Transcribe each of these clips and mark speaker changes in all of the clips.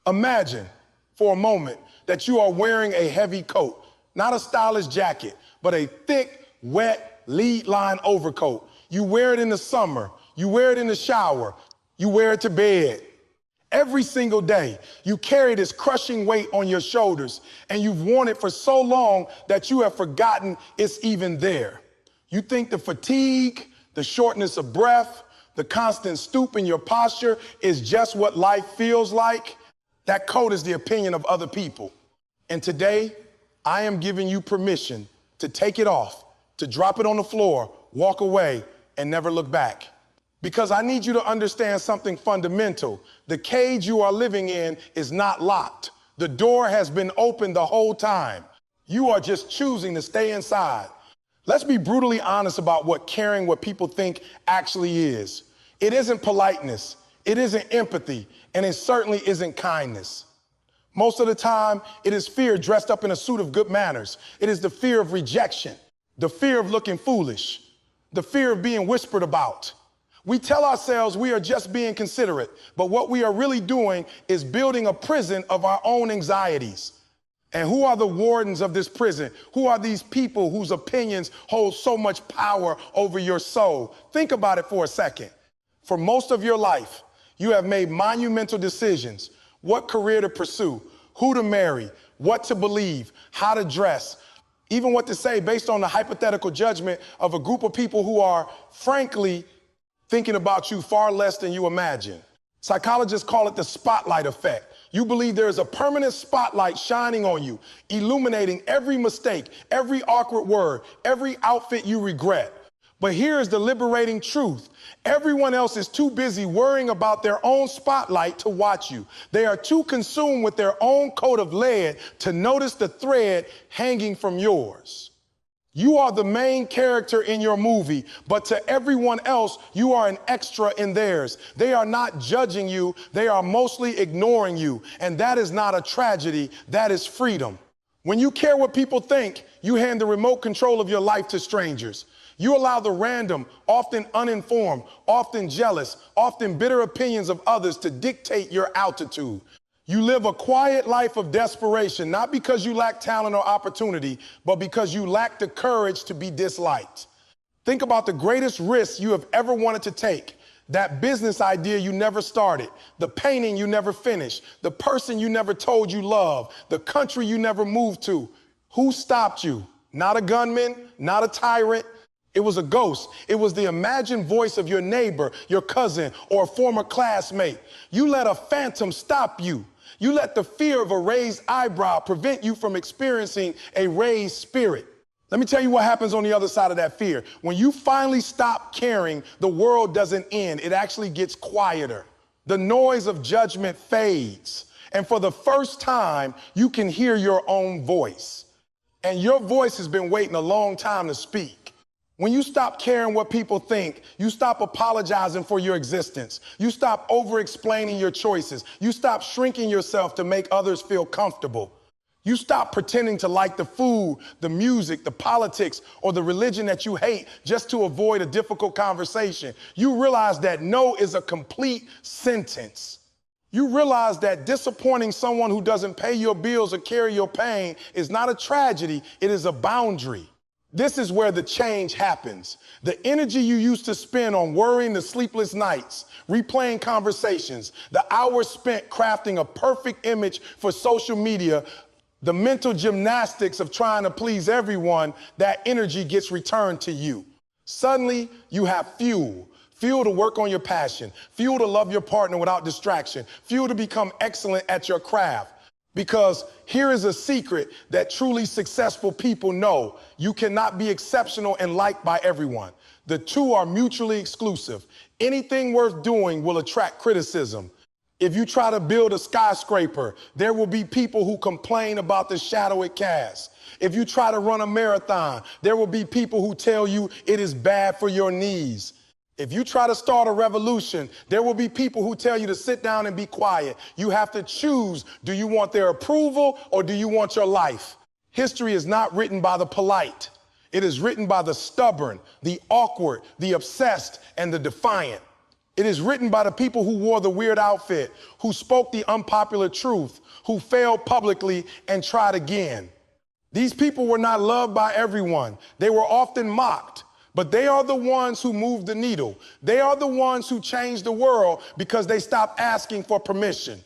Speaker 1: Imagine for a moment that you are wearing a heavy coat, not a stylish jacket, but a thick, wet, lead-line overcoat. You wear it in the summer, you wear it in the shower, you wear it to bed. Every single day, you carry this crushing weight on your shoulders, and you've worn it for so long that you have forgotten it's even there. You think the fatigue, the shortness of breath, the constant stoop in your posture is just what life feels like. That coat is the opinion of other people. And today, I am giving you permission to take it off, to drop it on the floor, walk away, and never look back. Because I need you to understand something fundamental. The cage you are living in is not locked. The door has been open the whole time. You are just choosing to stay inside. Let's be brutally honest about what caring what people think actually is. It isn't politeness, it isn't empathy, and it certainly isn't kindness. Most of the time, it is fear dressed up in a suit of good manners. It is the fear of rejection, the fear of looking foolish, the fear of being whispered about. We tell ourselves we are just being considerate, but what we are really doing is building a prison of our own anxieties. And who are the wardens of this prison? Who are these people whose opinions hold so much power over your soul? Think about it for a second. For most of your life, you have made monumental decisions: what career to pursue, who to marry, what to believe, how to dress, even what to say based on the hypothetical judgment of a group of people who are, frankly, thinking about you far less than you imagine. Psychologists call it the spotlight effect. You believe there is a permanent spotlight shining on you, illuminating every mistake, every awkward word, every outfit you regret. But here is the liberating truth. Everyone else is too busy worrying about their own spotlight to watch you. They are too consumed with their own coat of lead to notice the thread hanging from yours. You are the main character in your movie, but to everyone else, you are an extra in theirs. They are not judging you, they are mostly ignoring you. And that is not a tragedy, that is freedom. When you care what people think, you hand the remote control of your life to strangers. You allow the random, often uninformed, often jealous, often bitter opinions of others to dictate your altitude. You live a quiet life of desperation, not because you lack talent or opportunity, but because you lack the courage to be disliked. Think about the greatest risks you have ever wanted to take. That business idea you never started, the painting you never finished, the person you never told you love, the country you never moved to. Who stopped you? Not a gunman, not a tyrant. It was a ghost. It was the imagined voice of your neighbor, your cousin, or a former classmate. You let a phantom stop you. You let the fear of a raised eyebrow prevent you from experiencing a raised spirit. Let me tell you what happens on the other side of that fear. When you finally stop caring, the world doesn't end. It actually gets quieter. The noise of judgment fades. And for the first time, you can hear your own voice. And your voice has been waiting a long time to speak. When you stop caring what people think, you stop apologizing for your existence. You stop over-explaining your choices. You stop shrinking yourself to make others feel comfortable. You stop pretending to like the food, the music, the politics, or the religion that you hate just to avoid a difficult conversation. You realize that no is a complete sentence. You realize that disappointing someone who doesn't pay your bills or carry your pain is not a tragedy, it is a boundary. This is where the change happens. The energy you used to spend on worrying the sleepless nights, replaying conversations, the hours spent crafting a perfect image for social media, the mental gymnastics of trying to please everyone, that energy gets returned to you. Suddenly, you have fuel. Fuel to work on your passion. Fuel to love your partner without distraction. Fuel to become excellent at your craft. Because here is a secret that truly successful people know. You cannot be exceptional and liked by everyone. The two are mutually exclusive. Anything worth doing will attract criticism. If you try to build a skyscraper, there will be people who complain about the shadow it casts. If you try to run a marathon, there will be people who tell you it is bad for your knees. If you try to start a revolution, there will be people who tell you to sit down and be quiet. You have to choose. Do you want their approval or do you want your life? History is not written by the polite. It is written by the stubborn, the awkward, the obsessed, and the defiant. It is written by the people who wore the weird outfit, who spoke the unpopular truth, who failed publicly and tried again. These people were not loved by everyone. They were often mocked, but they are the ones who moved the needle. They are the ones who changed the world because they stopped asking for permission.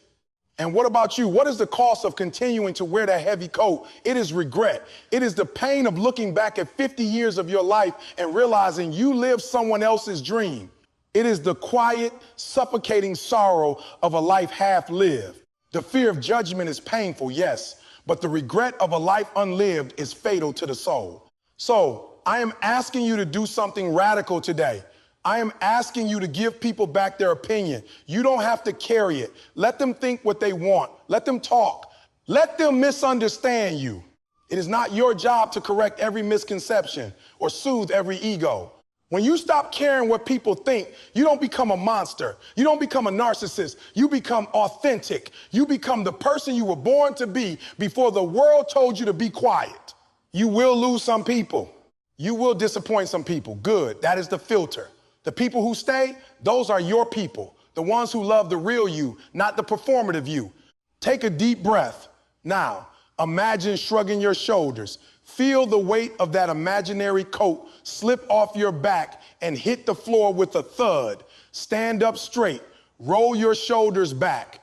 Speaker 1: And what about you? What is the cost of continuing to wear that heavy coat? It is regret. It is the pain of looking back at 50 years of your life and realizing you lived someone else's dream. It is the quiet, suffocating sorrow of a life half lived. The fear of judgment is painful, yes, but the regret of a life unlived is fatal to the soul. So I am asking you to do something radical today. I am asking you to give people back their opinion. You don't have to carry it. Let them think what they want. Let them talk. Let them misunderstand you. It is not your job to correct every misconception or soothe every ego. When you stop caring what people think, you don't become a monster. You don't become a narcissist. You become authentic. You become the person you were born to be before the world told you to be quiet. You will lose some people. You will disappoint some people. Good. That is the filter. The people who stay, those are your people. The ones who love the real you, not the performative you. Take a deep breath. Now, imagine shrugging your shoulders. Feel the weight of that imaginary coat slip off your back and hit the floor with a thud. Stand up straight. Roll your shoulders back.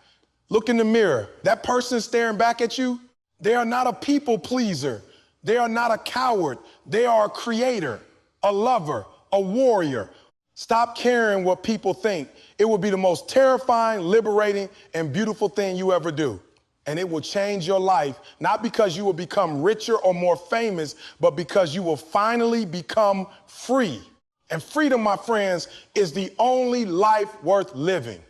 Speaker 1: Look in the mirror. That person staring back at you, they are not a people pleaser. They are not a coward. They are a creator, a lover, a warrior. Stop caring what people think. It will be the most terrifying, liberating, and beautiful thing you ever do. And it will change your life, not because you will become richer or more famous, but because you will finally become free. And freedom, my friends, is the only life worth living.